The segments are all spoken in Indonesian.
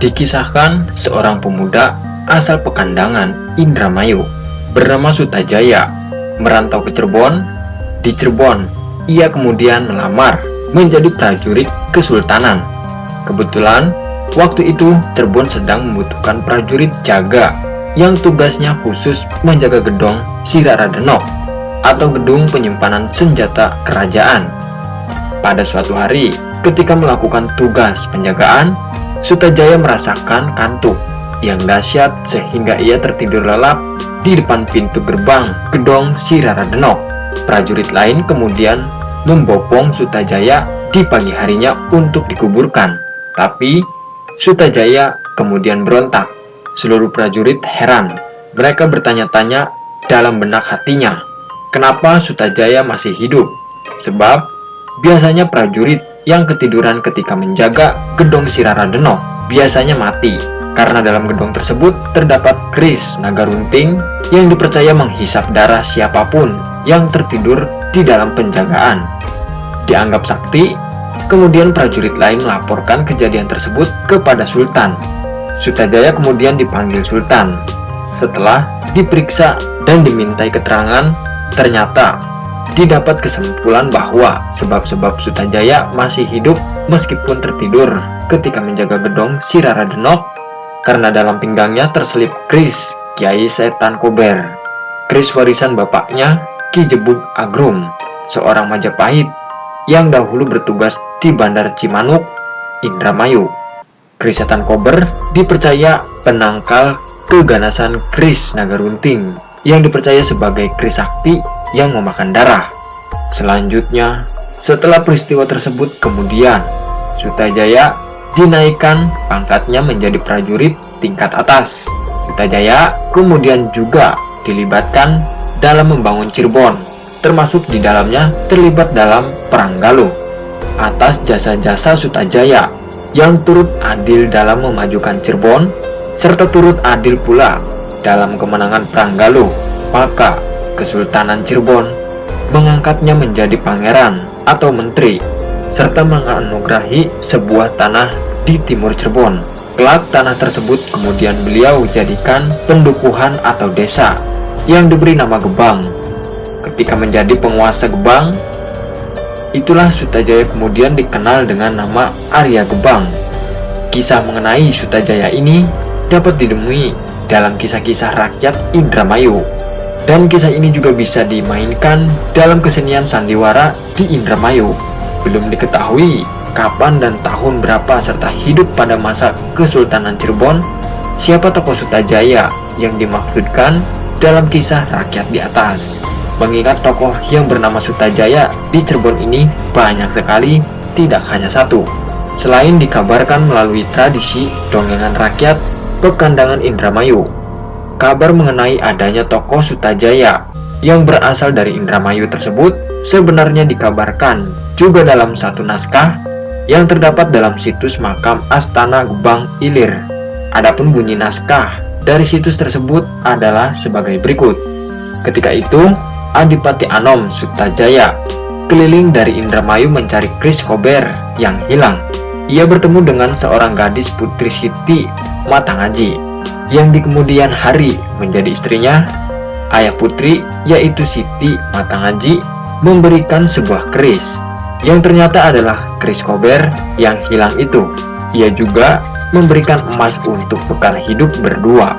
Dikisahkan seorang pemuda asal Pekandangan, Indramayu, bernama Sutajaya, merantau ke Cirebon. Di Cirebon, ia kemudian melamar menjadi prajurit kesultanan. Kebetulan, waktu itu Cirebon sedang membutuhkan prajurit jaga yang tugasnya khusus menjaga gedung Siraradeno atau gedung penyimpanan senjata kerajaan. Pada suatu hari, ketika melakukan tugas penjagaan, Sutajaya merasakan kantuk yang dahsyat sehingga ia tertidur lelap di depan pintu gerbang gedung Siraradeno. Prajurit lain kemudian membopong Sutajaya di pagi harinya untuk dikuburkan. Tapi Sutajaya kemudian berontak. Seluruh prajurit heran. Mereka bertanya-tanya dalam benak hatinya, kenapa Sutajaya masih hidup? Sebab biasanya prajurit yang ketiduran ketika menjaga gedung Siraradeno biasanya mati, karena dalam gedung tersebut terdapat keris naga runting yang dipercaya menghisap darah siapapun yang tertidur di dalam penjagaan. Dianggap sakti, kemudian prajurit lain melaporkan kejadian tersebut kepada Sultan. Sutajaya kemudian dipanggil Sultan. Setelah diperiksa dan dimintai keterangan, ternyata didapat kesimpulan bahwa sebab-sebab Sutajaya masih hidup meskipun tertidur ketika menjaga gedung Siraradeno karena dalam pinggangnya terselip keris Kiai Setan Kober, keris warisan bapaknya Ki Jebug Agrum, seorang Majapahit yang dahulu bertugas di Bandar Cimanuk, Indramayu. Keris Setan Kober dipercaya penangkal keganasan keris naga runting yang dipercaya sebagai keris sakti yang memakan darah. Selanjutnya, setelah peristiwa tersebut kemudian Sutajaya dinaikkan pangkatnya menjadi prajurit tingkat atas. Sutajaya kemudian juga dilibatkan dalam membangun Cirebon, termasuk di dalamnya terlibat dalam Perang Galuh. Atas jasa-jasa Sutajaya yang turut adil dalam memajukan Cirebon, serta turut adil pula dalam kemenangan Perang Galuh, maka Kesultanan Cirebon mengangkatnya menjadi pangeran atau menteri, serta menganugerahi sebuah tanah di timur Cirebon. Kelak tanah tersebut kemudian beliau jadikan pendukuhan atau desa yang diberi nama Gebang. Ketika menjadi penguasa Gebang, itulah Sutajaya kemudian dikenal dengan nama Arya Gebang. Kisah mengenai Sutajaya ini dapat ditemui dalam kisah-kisah rakyat Indramayu, dan kisah ini juga bisa dimainkan dalam kesenian sandiwara di Indramayu. Belum diketahui kapan dan tahun berapa serta hidup pada masa Kesultanan Cirebon siapa tokoh Sutajaya yang dimaksudkan dalam kisah rakyat di atas. Mengingat tokoh yang bernama Sutajaya di Cirebon ini banyak sekali, tidak hanya satu. Selain dikabarkan melalui tradisi dongengan rakyat Pekandangan Indramayu, kabar mengenai adanya tokoh Sutajaya yang berasal dari Indramayu tersebut sebenarnya dikabarkan juga dalam satu naskah yang terdapat dalam situs makam Astana Gebang Ilir. Adapun bunyi naskah dari situs tersebut adalah sebagai berikut. Ketika itu, Adipati Anom Sutajaya keliling dari Indramayu mencari keris Kober yang hilang. Ia bertemu dengan seorang gadis Putri Siti Matangaji yang di kemudian hari menjadi istrinya. Ayah putri, yaitu Siti Matangaji, memberikan sebuah keris yang ternyata adalah keris Kober yang hilang itu. Ia juga memberikan emas untuk bekal hidup berdua.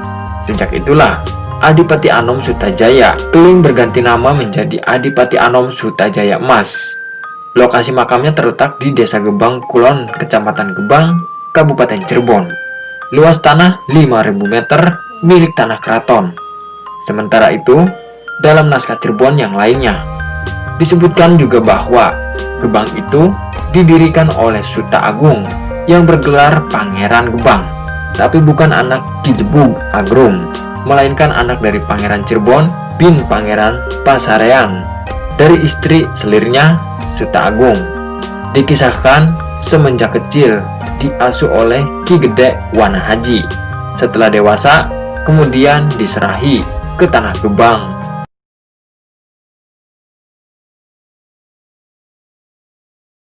Sejak itulah Adipati Anom Sutajaya keliling berganti nama menjadi Adipati Anom Sutajaya Emas. Lokasi makamnya terletak di Desa Gebang Kulon, Kecamatan Gebang, Kabupaten Cirebon. Luas tanah 5.000 meter milik tanah keraton. Sementara itu, dalam naskah Cirebon yang lainnya disebutkan juga bahwa Gebang itu didirikan oleh Suta Agung yang bergelar Pangeran Gebang, tapi bukan anak Ki Jebug Agrum, melainkan anak dari Pangeran Cirebon bin Pangeran Pasarean dari istri selirnya Suta Agung. Dikisahkan semenjak kecil diasuh oleh Ki Gede Wanahaji. Setelah dewasa kemudian diserahi ke tanah Gebang